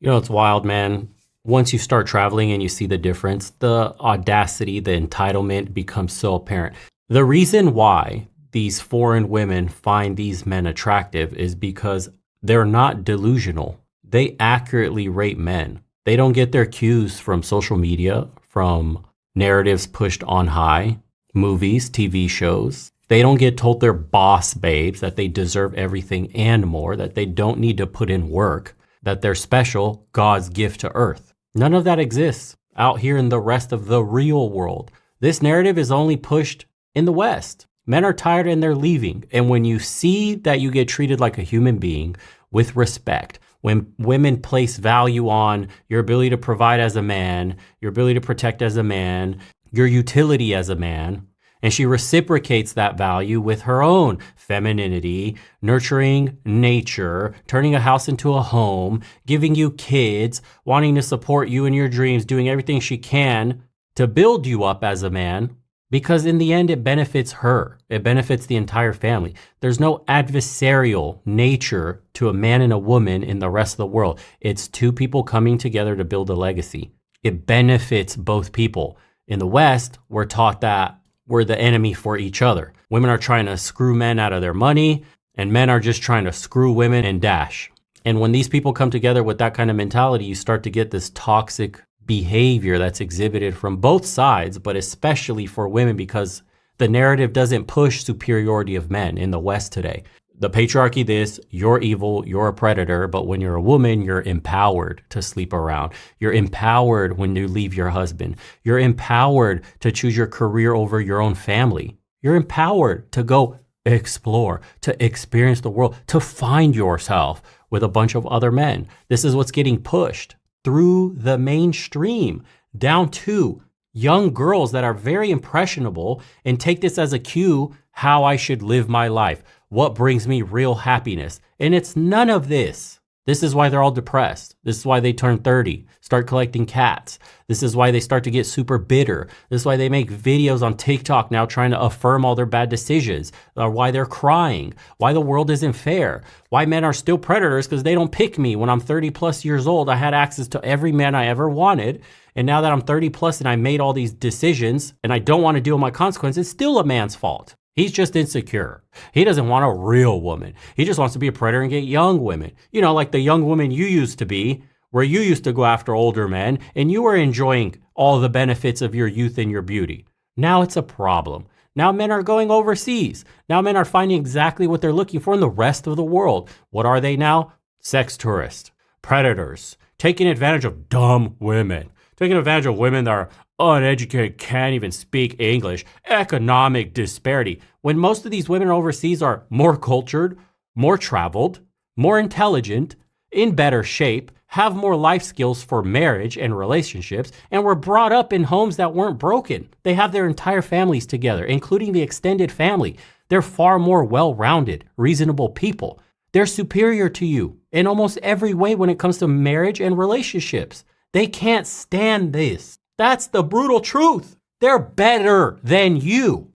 It's wild, man. Once you start traveling and you see the difference, the audacity, the entitlement becomes so apparent. The reason why these foreign women find these men attractive is because they're not delusional. They accurately rate men. They don't get their cues from social media, from narratives pushed on high, movies, TV shows. They don't get told they're boss babes, that they deserve everything and more, that they don't need to put in work, that they're special, God's gift to earth. None of that exists out here in the rest of the real world. This narrative is only pushed in the West. Men are tired and they're leaving. And when you see that you get treated like a human being with respect, when women place value on your ability to provide as a man, your ability to protect as a man, your utility as a man, and she reciprocates that value with her own femininity, nurturing nature, turning a house into a home, giving you kids, wanting to support you in your dreams, doing everything she can to build you up as a man, because in the end, it benefits her. It benefits the entire family. There's no adversarial nature to a man and a woman in the rest of the world. It's two people coming together to build a legacy. It benefits both people. In the West, we're taught that we're the enemy for each other. Women are trying to screw men out of their money, and men are just trying to screw women and dash. And when these people come together with that kind of mentality, you start to get this toxic behavior that's exhibited from both sides, but especially for women, because the narrative doesn't push superiority of men in the West today. The patriarchy, this, you're evil, you're a predator, but when you're a woman, you're empowered to sleep around. You're empowered when you leave your husband. You're empowered to choose your career over your own family. You're empowered to go explore, to experience the world, to find yourself with a bunch of other men. This is what's getting pushed through the mainstream down to young girls that are very impressionable and take this as a cue how I should live my life. What brings me real happiness? And it's none of this. This is why they're all depressed. This is why they turn 30, start collecting cats. This is why they start to get super bitter. This is why they make videos on TikTok now trying to affirm all their bad decisions, or why they're crying, why the world isn't fair, why men are still predators because they don't pick me. When I'm 30 plus years old, I had access to every man I ever wanted. And now that I'm 30 plus and I made all these decisions and I don't want to deal with my consequences, it's still a man's fault. He's just insecure. He doesn't want a real woman. He just wants to be a predator and get young women. Like the young woman you used to be, where you used to go after older men and you were enjoying all the benefits of your youth and your beauty. Now it's a problem. Now men are going overseas. Now men are finding exactly what they're looking for in the rest of the world. What are they now? Sex tourists, predators, taking advantage of dumb women, taking advantage of women that are uneducated, can't even speak English, economic disparity. When most of these women overseas are more cultured, more traveled, more intelligent, in better shape, have more life skills for marriage and relationships, and were brought up in homes that weren't broken. They have their entire families together, including the extended family. They're far more well-rounded, reasonable people. They're superior to you in almost every way when it comes to marriage and relationships. They can't stand this. That's the brutal truth. They're better than you.